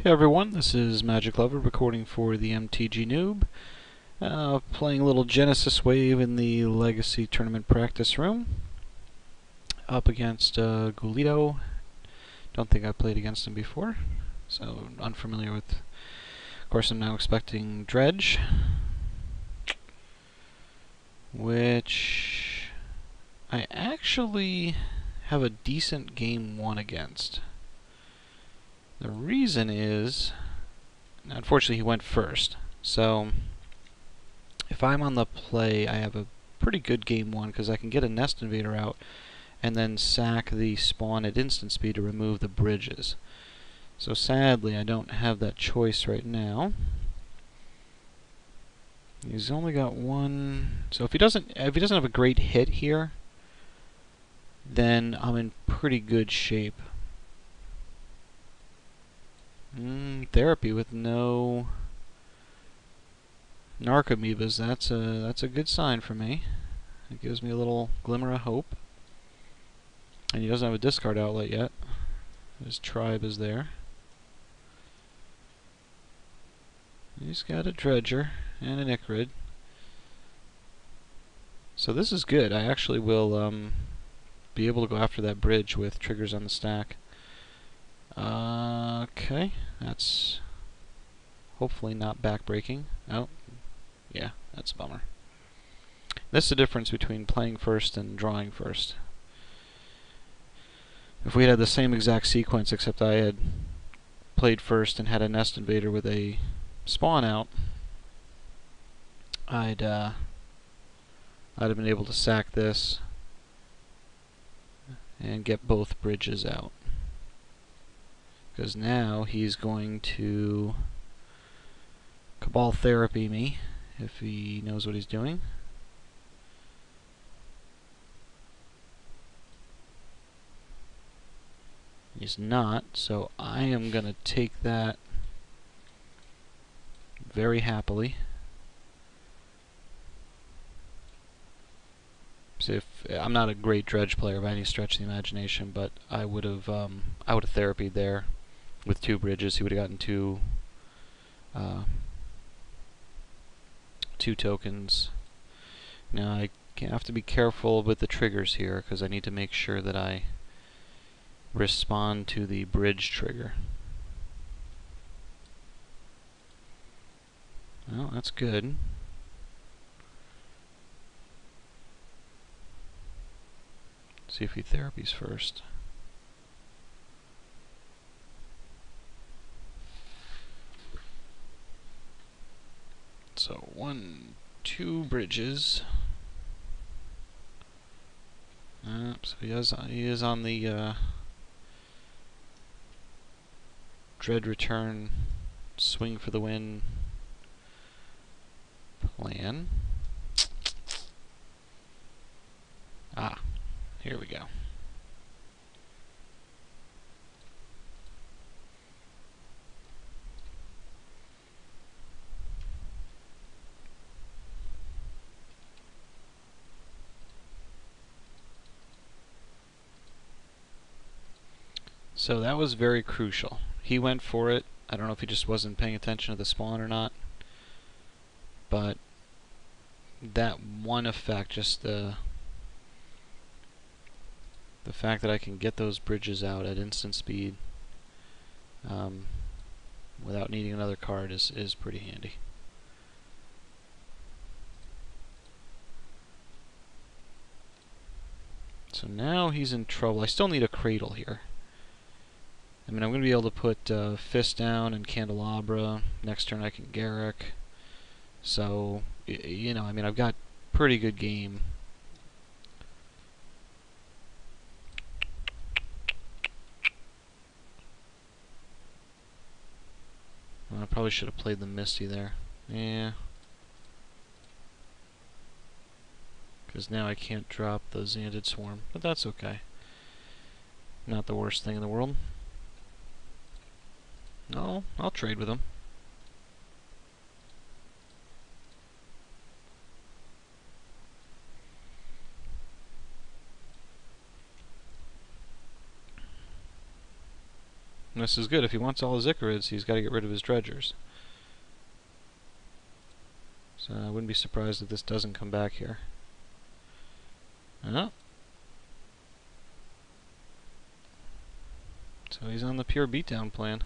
Hey everyone, this is Magic Lover recording for the MTG Noob. Playing a little Genesis Wave in the Legacy Tournament practice room. Up against Gulito. Don't think I've played against him before, so unfamiliar with. Of course, I'm now expecting Dredge, which I actually have a decent game 1 against. The reason is, unfortunately, he went first. So, if I'm on the play, I have a pretty good game 1 because I can get a Nest Invader out and then sack the spawn at instant speed to remove the bridges. So sadly, I don't have that choice right now. He's only got one. So if he doesn't have a great hit here, then I'm in pretty good shape. Therapy with no Narcomoebas. That's a good sign for me. It gives me a little glimmer of hope. And he doesn't have a discard outlet yet. His tribe is there. He's got a Dredger and an Ichrid. So this is good. I actually will be able to go after that bridge with triggers on the stack. Okay, that's hopefully not backbreaking. Oh, yeah, that's a bummer. That's the difference between playing first and drawing first. If we had the same exact sequence, except I had played first and had a Nest Invader with a spawn out, I'd have been able to sack this and get both bridges out. Because now he's going to Cabal Therapy me, if he knows what he's doing. He's not, so I am going to take that very happily. So if I'm not a great Dredge player by any stretch of the imagination, but I would have therapied there with two bridges. He would have gotten two tokens. Now I have to be careful with the triggers here because I need to make sure that I respond to the bridge trigger. Well, that's good. See if he therapies first. So 1, 2 bridges. So he is on the Dread Return, swing for the win plan. Ah, here we go. So that was very crucial. He went for it. I don't know if he just wasn't paying attention to the spawn or not, but that one effect, just the fact that I can get those bridges out at instant speed without needing another card is pretty handy. So now he's in trouble. I still need a Cradle here. I mean, I'm going to be able to put Fist down and Candelabra. Next turn I can Garrick. So, you know, I mean, I've got pretty good game. Well, I probably should have played the Misty there. Yeah. Because now I can't drop the Xanded Swarm. But that's okay. Not the worst thing in the world. No, I'll trade with him. This is good. If he wants all his Icarids, he's got to get rid of his dredgers. So I wouldn't be surprised if this doesn't come back here. Oh. So he's on the pure beatdown plan.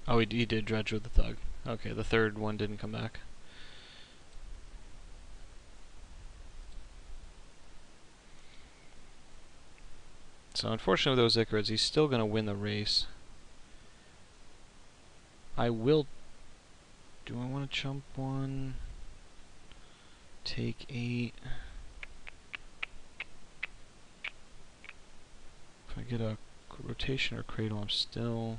Oh, he did dredge with the Thug. Okay, the third one didn't come back. So unfortunately with those Icarids, he's still going to win the race. I will... Do I want to chump one? Take 8. If I get a rotation or cradle, I'm still...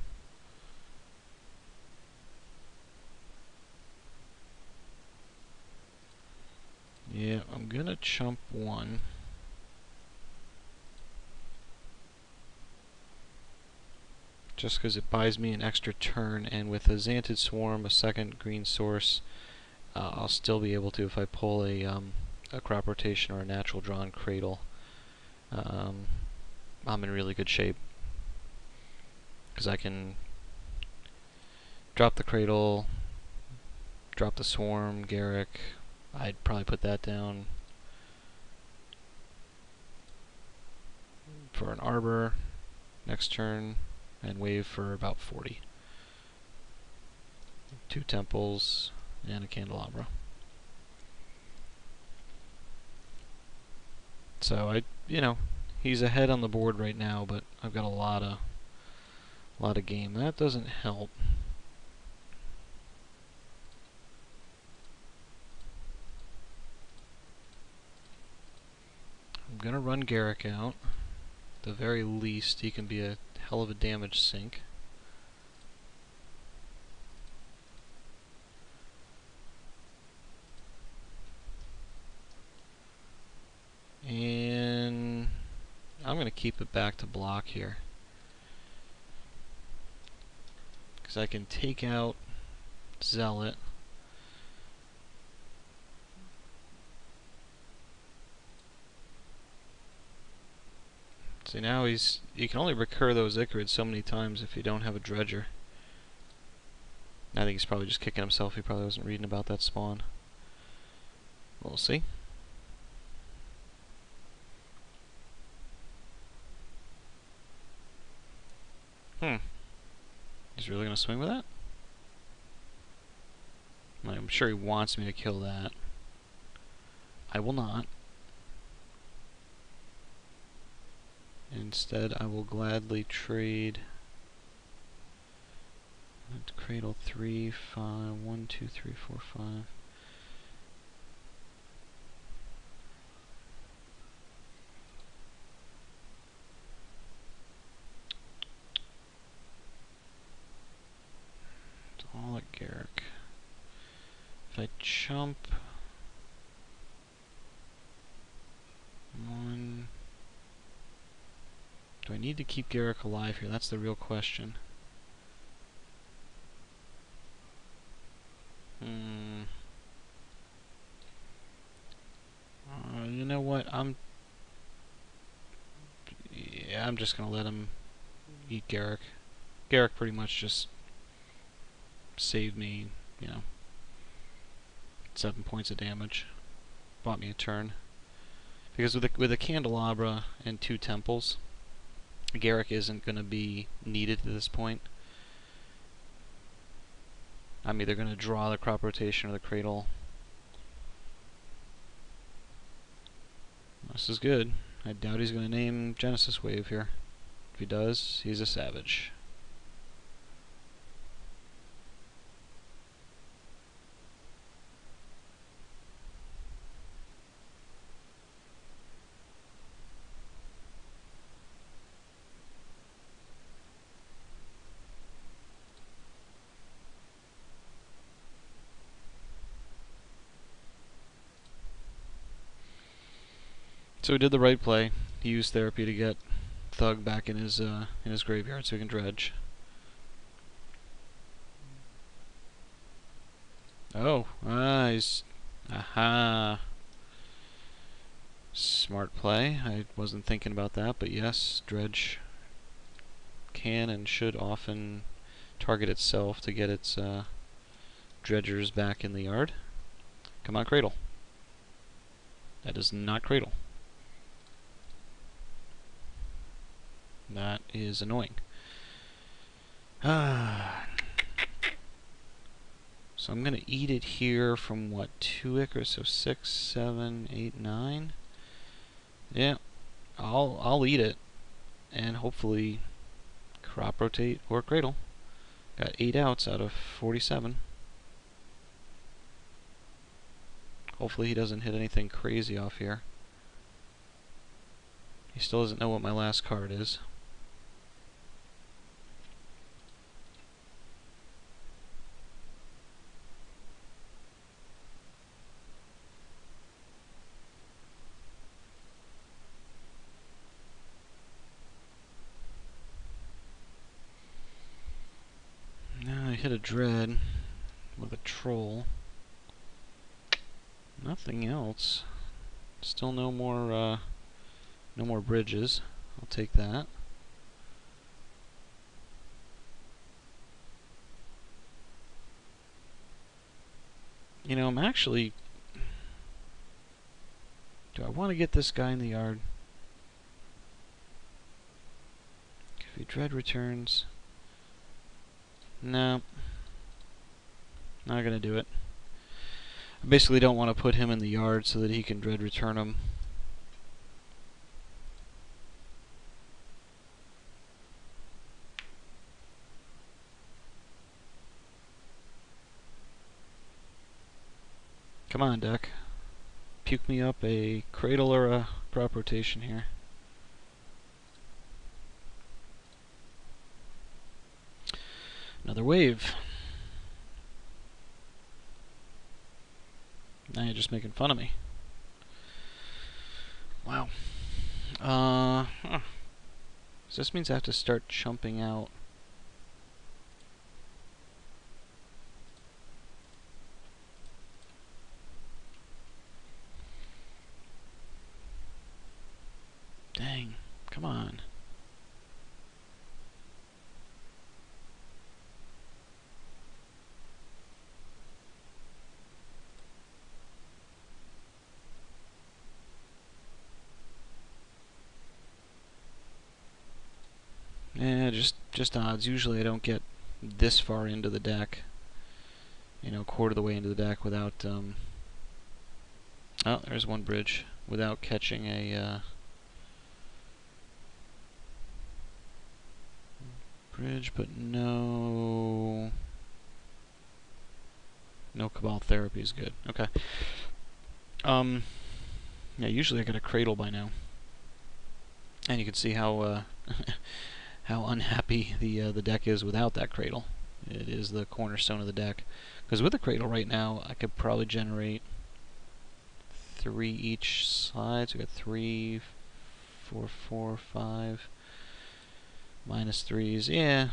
Yeah, I'm gonna chump 1. Just because it buys me an extra turn, and with a Xantid Swarm, a second green source, I'll still be able to, if I pull a crop rotation or a natural drawn cradle, I'm in really good shape. Because I can drop the cradle, drop the swarm, Garrick. I'd probably put that down for an arbor next turn, and wave for about 40. 2 temples and a candelabra. So he's ahead on the board right now, but I've got a lot of game. That doesn't help. I'm gonna run Garrick out. At the very least, he can be a hell of a damage sink. And I'm gonna keep it back to block here, because I can take out Zealot. See, now you can only recur those Icarids so many times if you don't have a dredger. I think he's probably just kicking himself. He probably wasn't reading about that spawn. We'll see. He's really gonna swing with that? I'm sure he wants me to kill that. I will not. Instead, I will gladly trade cradle 3, 5, 1, 2, 3, 4, 5. It's all at Garrick. If I chump 1, do I need to keep Garrick alive here? That's the real question. You know what? I'm just gonna let him eat Garrick. Garrick pretty much just saved me, 7 points of damage. Bought me a turn. Because with a candelabra and 2 temples, Garrick isn't gonna be needed at this point. I'm either gonna draw the crop rotation or the cradle. This is good. I doubt he's going to name Genesis Wave here. If he does, he's a savage. So he did the right play. He used therapy to get Thug back in his graveyard so he can dredge. Oh, he's... Aha! Smart play. I wasn't thinking about that, but yes, Dredge can and should often target itself to get its dredgers back in the yard. Come on, Cradle. That is not Cradle. That is annoying. So I'm going to eat it here from, what, 2 Icarus, so 6, 7, 8, 9? Yeah, I'll eat it, and hopefully crop rotate or Cradle. Got 8 outs out of 47. Hopefully he doesn't hit anything crazy off here. He still doesn't know what my last card is. Now I hit a Dread with a Troll. Nothing else. Still no more bridges. I'll take that. You know, I'm actually... Do I want to get this guy in the yard? If he Dread returns... No. Not gonna do it. I basically don't want to put him in the yard so that he can Dread return him. Come on, deck. Puke me up a Cradle or a crop rotation here. Another wave. Now you're just making fun of me. Wow. So this means I have to start chumping out. Dang. Come on. Yeah, just odds. Usually I don't get this far into the deck. You know, quarter of the way into the deck without, oh, there's one bridge. Without catching a, bridge, but no Cabal Therapy is good. Okay. Yeah, usually I get a Cradle by now. And you can see how, how unhappy the deck is without that Cradle. It is the cornerstone of the deck. Because with the Cradle right now, I could probably generate 3 each side. So we got 3, 4, 4, 5, minus 3s. Yeah,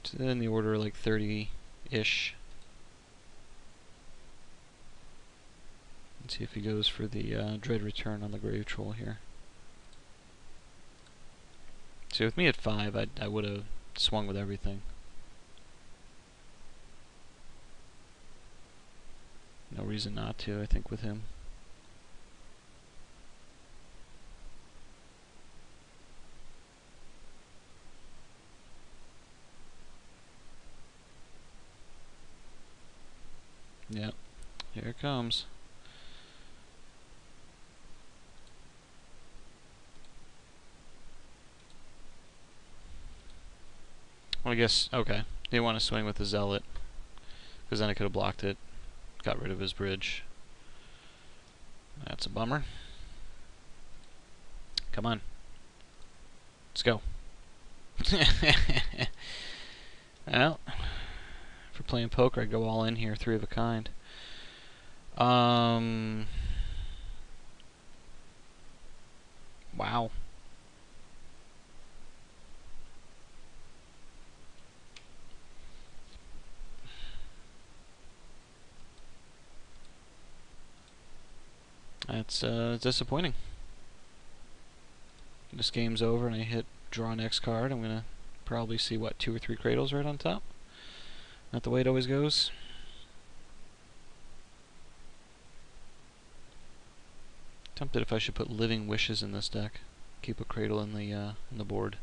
it's in the order of like 30-ish. Let's see if he goes for the Dread return on the Grave Troll here. See, with me at 5, I would have swung with everything. No reason not to, I think, with him. Yep, here it comes. Well, I guess, okay. Didn't want to swing with the Zealot, because then I could have blocked it, got rid of his bridge. That's a bummer. Come on. Let's go. Well, for playing poker, I'd go all in here, 3 of a kind. Wow. That's disappointing. this game's over and I hit draw next card, I'm gonna probably see, what, 2 or 3 cradles right on top? Not the way it always goes. Tempted if I should put Living Wishes in this deck. Keep a cradle in the board.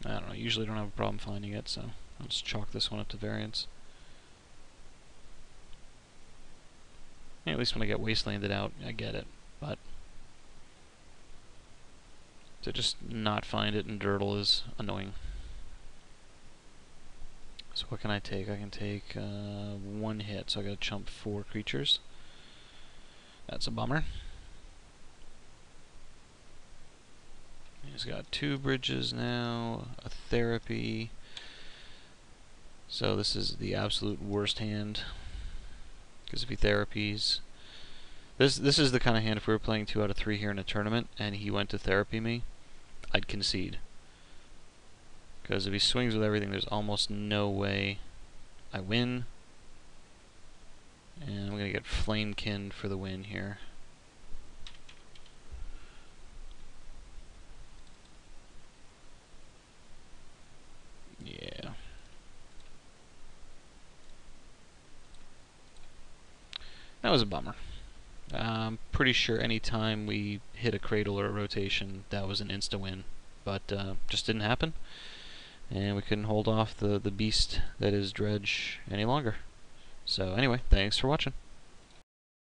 I don't know, usually don't have a problem finding it, so I'll just chalk this one up to variance. Yeah, at least when I get Wastelanded out, I get it, but to just not find it in Dirtle is annoying. So what can I take? I can take 1 hit, so I gotta chump 4 creatures. That's a bummer. He's got 2 bridges now, a therapy. So this is the absolute worst hand. Because if he therapies... This is the kind of hand, if we were playing 2 out of 3 here in a tournament, and he went to therapy me, I'd concede. Because if he swings with everything, there's almost no way I win. And I'm going to get Flamekin for the win here. Yeah. That was a bummer. I'm pretty sure any time we hit a cradle or a rotation, that was an insta-win. But just didn't happen. And we couldn't hold off the beast that is Dredge any longer. So anyway, thanks for watching.